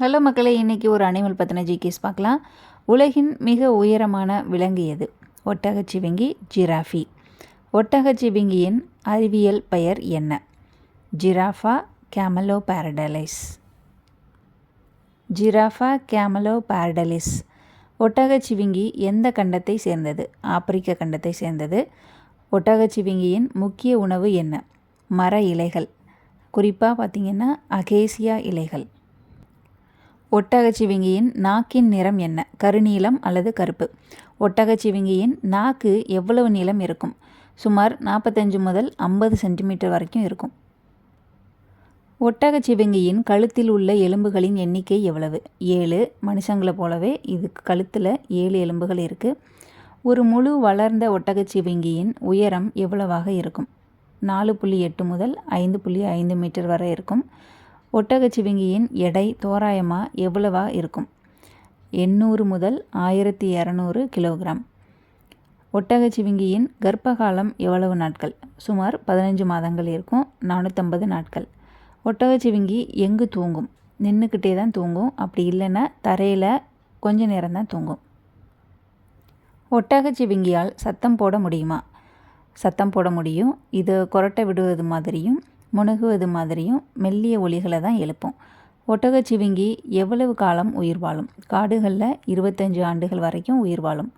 Hello மக்களே, இன்றைக்கி ஒரு அனிமல் பற்றின ஜிகேஸ் பார்க்கலாம். உலகின் மிக உயரமான விலங்கு எது? ஒட்டகச்சிவிங்கி, ஜிராஃபி. ஒட்டகச்சிவிங்கியின் அறிவியல் பெயர் என்ன? ஜிராஃபா கேமலோபாரடலிஸ். ஜிராஃபா கேமலோபாரடலிஸ். ஒட்டகச்சிவிங்கி எந்த கண்டத்தை சேர்ந்தது? ஆப்பிரிக்க கண்டத்தை சேர்ந்தது. ஒட்டகச்சிவிங்கியின் முக்கிய உணவு என்ன? மர இலைகள், குறிப்பாக பார்த்திங்கன்னா அகேசியா இலைகள். ஒட்டகச்சிவிங்கியின் நாக்கின் நிறம் என்ன? கருநீலம் அல்லது கருப்பு. ஒட்டகச்சிவிங்கியின் நாக்கு எவ்வளவு நீளம் இருக்கும்? சுமார் 45 முதல் 50 சென்டிமீட்டர் வரைக்கும் இருக்கும். ஒட்டகச்சிவிங்கியின் கழுத்தில் உள்ள எலும்புகளின் எண்ணிக்கை எவ்வளவு? 7. மனுஷங்களை போலவே இதுக்கு கழுத்தில் 7 எலும்புகள் இருக்குது. ஒரு முழு வளர்ந்த ஒட்டகச்சிவிங்கியின் உயரம் எவ்வளவாக இருக்கும்? 4.8 முதல் 5.5 மீட்டர் வரை இருக்கும். ஒட்டகச்சிவிங்கியின் எடை தோராயமாக எவ்வளவா இருக்கும்? 800 முதல் 1200 கிலோகிராம். ஒட்டகச்சிவிங்கியின் கர்ப்பகாலம் எவ்வளவு நாட்கள்? சுமார் 15 மாதங்கள் இருக்கும். 450 நாட்கள். ஒட்டகச்சிவிங்கி எங்கு தூங்கும்? நின்றுக்கிட்டே தான் தூங்கும். அப்படி இல்லைன்னா தரையில் கொஞ்ச நேரம் தான் தூங்கும். ஒட்டகச்சிவிங்கியால் சத்தம் போட முடியுமா? சத்தம் போட முடியும். இது கொரட்டை விடுவது மாதிரியும் முனகுவது மாதிரியும் மெல்லிய ஒலிகளை தான் எழுப்பும். ஒட்டகச்சிவிங்கி எவ்வளவு காலம் உயிர் வாழும்? காடுகளில் 25 ஆண்டுகள் வரைக்கும் உயிர் வாழும்.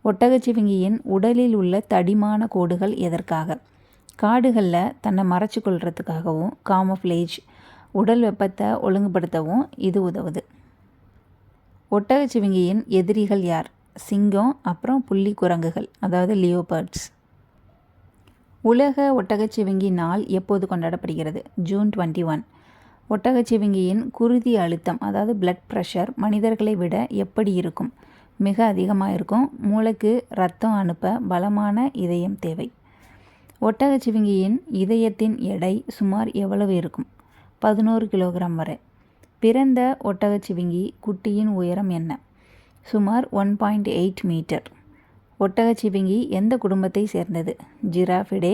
ஒட்டகச்சிவிங்கியின் உடலில் உள்ள தடிமான கோடுகள் எதற்காக? காடுகளில் தன்னை மறைச்சு கொள்றதுக்காகவும் காமோஃப்ளேஜ், உடல் வெப்பத்தை ஒழுங்குபடுத்தவும் இது உதவுது. ஒட்டகச்சிவிங்கியின் எதிரிகள் யார்? சிங்கம், அப்புறம் புள்ளி குரங்குகள், அதாவது லியோபர்ட்ஸ். உலக ஒட்டகச்சிவிங்கி நாள் எப்போது கொண்டாடப்படுகிறது? ஜூன் 21. ஒட்டகச்சிவிங்கியின் குருதி அழுத்தம், அதாவது பிளட் ப்ரெஷர் மனிதர்களை விட எப்படி இருக்கும்? மிக அதிகமாக இருக்கும். மூளைக்கு ரத்தம் அனுப்ப பலமான இதயம் தேவை. ஒட்டகச்சிவிங்கியின் இதயத்தின் எடை சுமார் எவ்வளவு இருக்கும்? 11 கிலோகிராம் வரை. பிறந்த ஒட்டகச்சிவிங்கி குட்டியின் உயரம் என்ன? சுமார் 1.8 மீட்டர். ஒட்டகச்சிவிங்கி எந்த குடும்பத்தை சேர்ந்தது? ஜிராஃபிடே,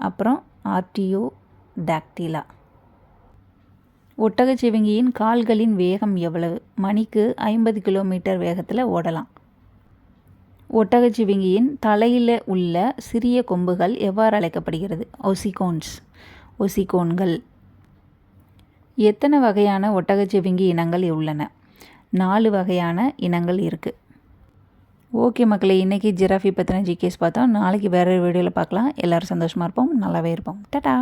அப்புறம் ஆர்டியோடாக்டிலா. ஒட்டகச்சிவிங்கியின் கால்களின் வேகம் எவ்வளவு? மணிக்கு 50 கிலோமீட்டர் வேகத்தில் ஓடலாம். ஒட்டகச்சிவிங்கியின் தலையில் உள்ள சிறிய கொம்புகள் எவ்வாறு அழைக்கப்படுகிறது? ஒசிகோன்கள். எத்தனை வகையான ஒட்டகச்சிவிங்கி இனங்கள் உள்ளன? 4 வகையான இனங்கள் இருக்குது. ஓகே மக்களே, இன்றைக்கி ஜிராஃபி பற்றின ஜிகேஸ் பார்த்தோம். நாளைக்கு வேறு வீடியோவில் பார்க்கலாம். எல்லோரும் சந்தோஷமாக இருப்போம், நல்லாவே இருப்போம். டாடா.